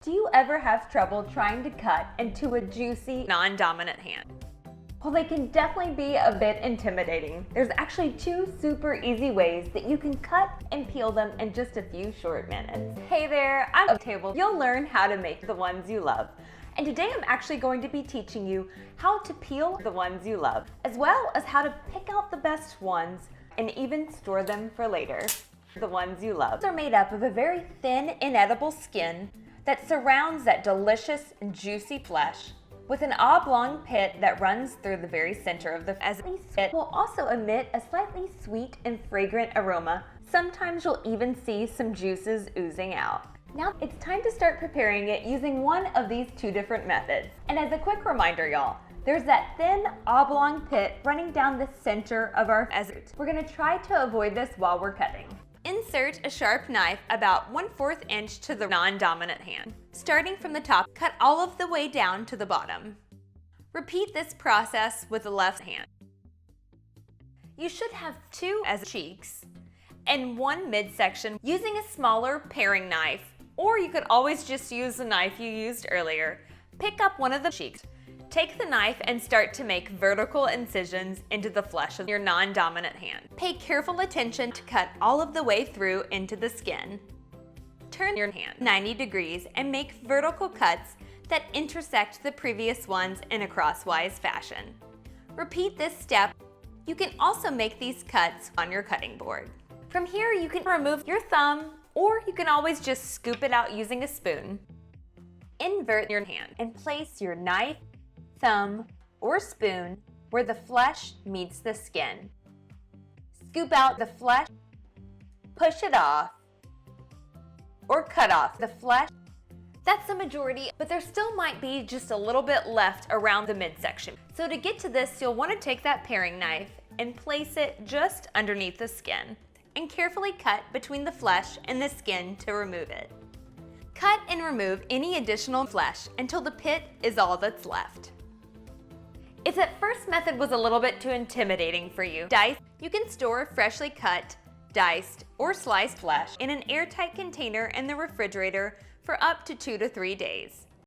Do you ever have trouble trying to cut into a juicy, non-dominant hand? Well, they can definitely be a bit intimidating. There's actually 2 super easy ways that you can cut and peel them in just a few short minutes. Hey there, I'm at the table. You'll learn how to make the ones you love. And today I'm actually going to be teaching you how to peel the ones you love, as well as how to pick out the best ones and even store them for later. The ones you love are made up of a very thin, inedible skin that surrounds that delicious and juicy flesh, with an oblong pit that runs through the very center of the pit will also emit a slightly sweet and fragrant aroma. Sometimes you'll even see some juices oozing out. Now it's time to start preparing it using one of these 2 different methods. And as a quick reminder, y'all, there's that thin oblong pit running down the center of our fruit. We're gonna try to avoid this while we're cutting. Insert a sharp knife about 1/4 inch to the non-dominant hand. Starting from the top, cut all of the way down to the bottom. Repeat this process with the left hand. You should have 2 as cheeks and 1 midsection using a smaller paring knife, or you could always just use the knife you used earlier. Pick up one of the cheeks. Take the knife and start to make vertical incisions into the flesh of your non-dominant hand. Pay careful attention to cut all of the way through into the skin. Turn your hand 90 degrees and make vertical cuts that intersect the previous ones in a crosswise fashion. Repeat this step. You can also make these cuts on your cutting board. From here, you can remove your thumb, or you can always just scoop it out using a spoon. Invert your hand and place your knife, thumb, or spoon where the flesh meets the skin. Scoop out the flesh, push it off, or cut off the flesh. That's the majority, but there still might be just a little bit left around the midsection. So to get to this, you'll want to take that paring knife and place it just underneath the skin and carefully cut between the flesh and the skin to remove it. Cut and remove any additional flesh until the pit is all that's left. If that first method was a little bit too intimidating for you, you can store freshly cut, diced, or sliced flesh in an airtight container in the refrigerator for up to 2 to 3 days.